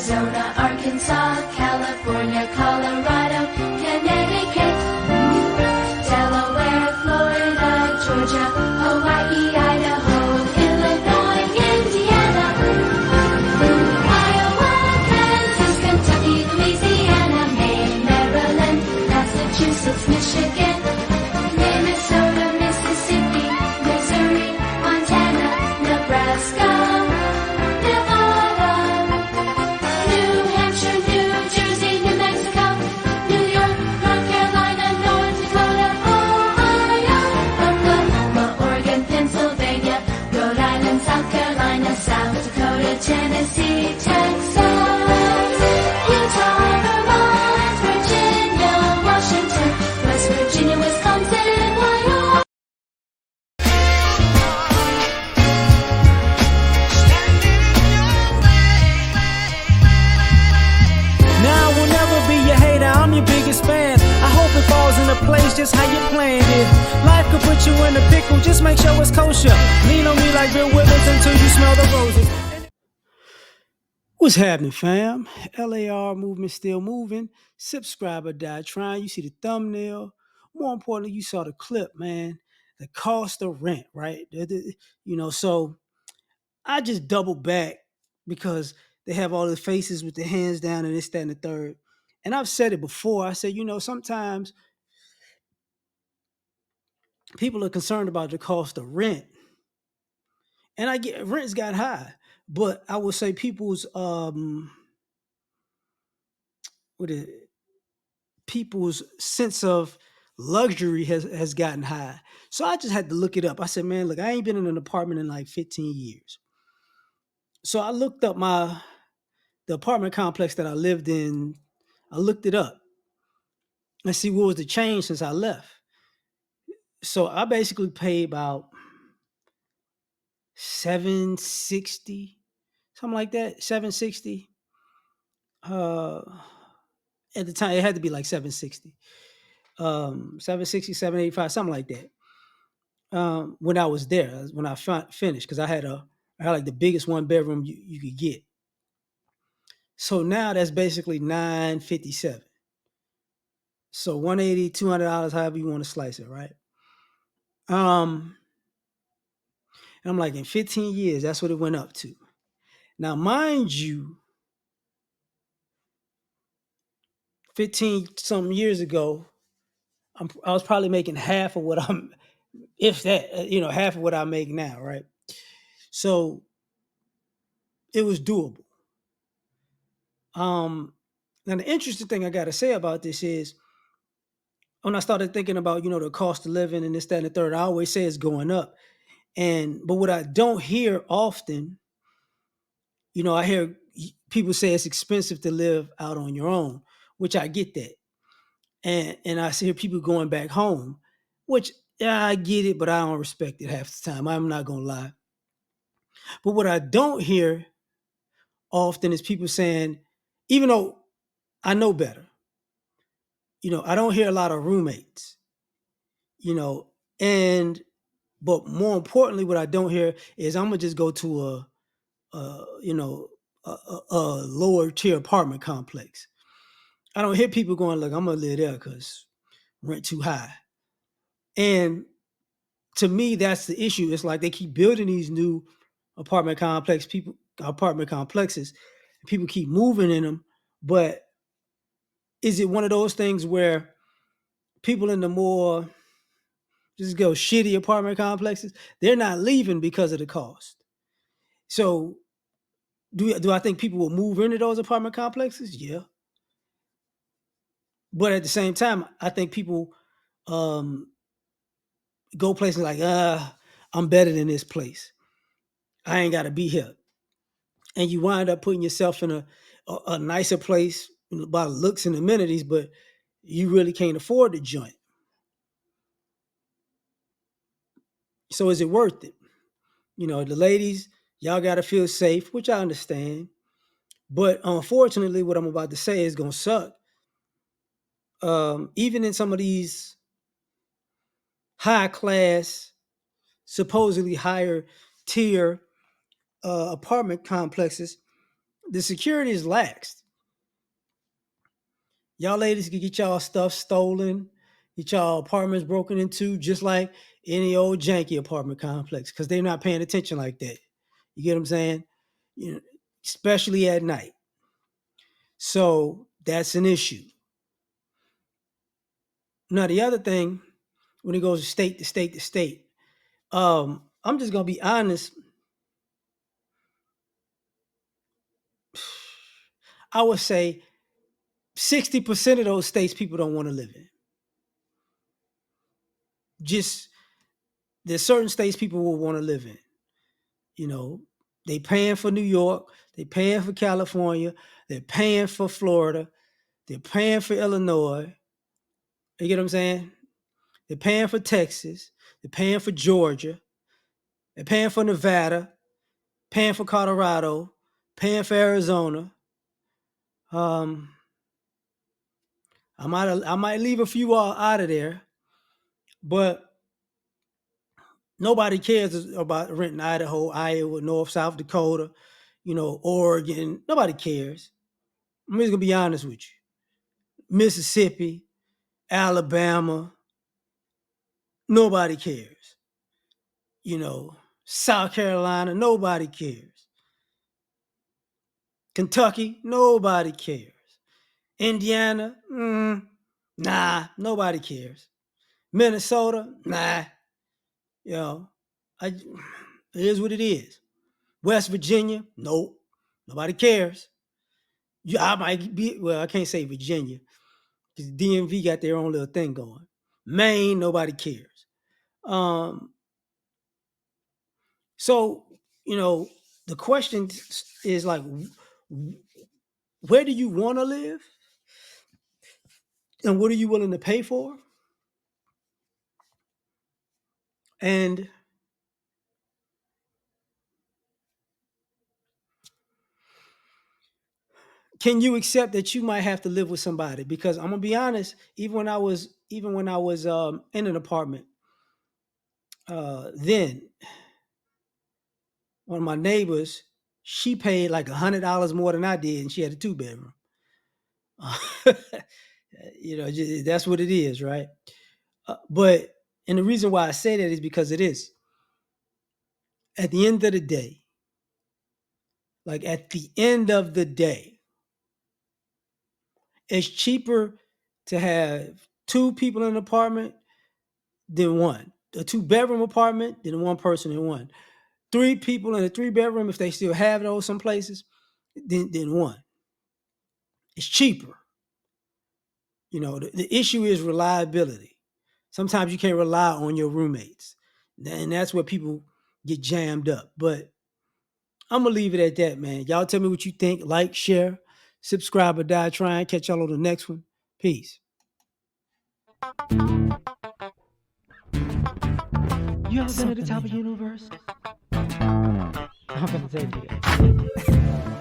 Arizona, Arkansas, California, Colorado, Connecticut, Delaware, Florida, Georgia, Hawaii, Idaho, Illinois, Indiana, Iowa, Kansas, Kentucky, Louisiana, Maine, Maryland, Massachusetts, Michigan, Minnesota, Mississippi, Missouri, Montana, Nebraska, Nevada, New Hampshire, New Jersey, New Mexico, New York, North Carolina, North Dakota, Ohio, Oklahoma, Oregon, Pennsylvania, Rhode Island, South Carolina, South Dakota, Tennessee, Texas, Utah, Vermont, Virginia, Washington, West Virginia, Wisconsin, Wyoming. Now I will never be your hater, I'm your biggest fan. I hope it falls into place just how you planned it. Life could put you in a pickle, just make sure it's kosher. Lean on me like Bill Withers until you smell the roses. What's happening, fam? L.A.R. movement still moving. Subscriber died trying. You see the thumbnail. More importantly, you saw the clip, man. The cost of rent, right? So I just double back because they have all the faces with the hands down and this, that, and the third. And I've said it before. I said, sometimes people are concerned about the cost of rent. And I get rent's got high. But I would say people's what is it? People's sense of luxury has gotten high. So I just had to look it up. I said, man, look, I ain't been in an apartment in like 15 years. So I looked up the apartment complex that I lived in. I looked it up and see what was the change since I left. So I basically paid about 760, something like that, 760. Uh at the time it had to be like 760. 760, 785, something like that. When I was there, when I finished, because I had like the biggest one bedroom you could get. So now that's basically 957. So 180, $200, however you want to slice it, right? And I'm like, in 15 years, that's what it went up to. Now, mind you, 15 some years ago, I was probably making half of what I'm, if that, half of what I make now, right? So it was doable. Now the interesting thing I got to say about this is when I started thinking about, the cost of living and this, that, and the third, I always say it's going up. But what I don't hear often, I hear people say it's expensive to live out on your own, which I get that. And I hear people going back home, which yeah, I get it, but I don't respect it half the time. I'm not gonna lie. But what I don't hear often is people saying, even though I know better, I don't hear a lot of roommates, you know, and but more importantly, what I don't hear is I'm gonna just go to a lower tier apartment complex. I don't hear people going, look, I'm gonna live there because rent too high. And to me, that's the issue. It's like they keep building these new apartment complexes. People keep moving in them, but is it one of those things where people in the more just go shitty apartment complexes, they're not leaving because of the cost? So do I think people will move into those apartment complexes? Yeah, but at the same time, I think people um, go places like, I'm better than this place. I ain't got to be here. And you wind up putting yourself in a nicer place by the looks and amenities, but you really can't afford the joint. So is it worth it? The ladies, y'all got to feel safe, which I understand. But unfortunately, what I'm about to say is going to suck. Even in some of these high class, supposedly higher tier apartment complexes, The security is laxed. Y'all ladies can get y'all stuff stolen, get y'all apartments broken into, just like any old janky apartment complex, because they're not paying attention like that. You get what I'm saying? You know, especially at night. So that's an issue. Now the other thing, when it goes state to state to state, I'm just gonna be honest. I would say 60% of those states people don't want to live in. Just there's certain states people will want to live in. You know, they paying for New York, they paying for California, they're paying for Florida, they're paying for Illinois. You get what I'm saying? They're paying for Texas, they're paying for Georgia, they're paying for Nevada, paying for Colorado, paying for Arizona. Um, I might leave a few all out of there, but nobody cares about renting Idaho, Iowa, North, South Dakota, Oregon. Nobody cares. I'm just gonna be honest with you. Mississippi, Alabama, nobody cares. South Carolina, nobody cares. Kentucky, nobody cares. Indiana, nah, nobody cares. Minnesota, nah, you know, I, it is what it is. West Virginia, nope, nobody cares. I might be, well, I can't say Virginia because DMV got their own little thing going. Maine, nobody cares. Um, so, you know, the question is like, where do you want to live? And what are you willing to pay for? And can you accept that you might have to live with somebody? Because I'm gonna be honest, even when I was in an apartment, then one of my neighbors, she paid like $100 more than I did, and she had a two-bedroom. That's what it is, right? But and the reason why I say that is because it is. At the end of the day, like at the end of the day, it's cheaper to have two people in an apartment than one. A two-bedroom apartment than one person in one. Three people in a three-bedroom, if they still have those some places, than one. It's cheaper. The issue is reliability. Sometimes you can't rely on your roommates. And that's where people get jammed up. But I'm gonna leave it at that, man. Y'all tell me what you think. Like, share, subscribe, or die trying. Catch y'all on the next one. Peace. You ever been at the top of the universe? I'm gonna take it.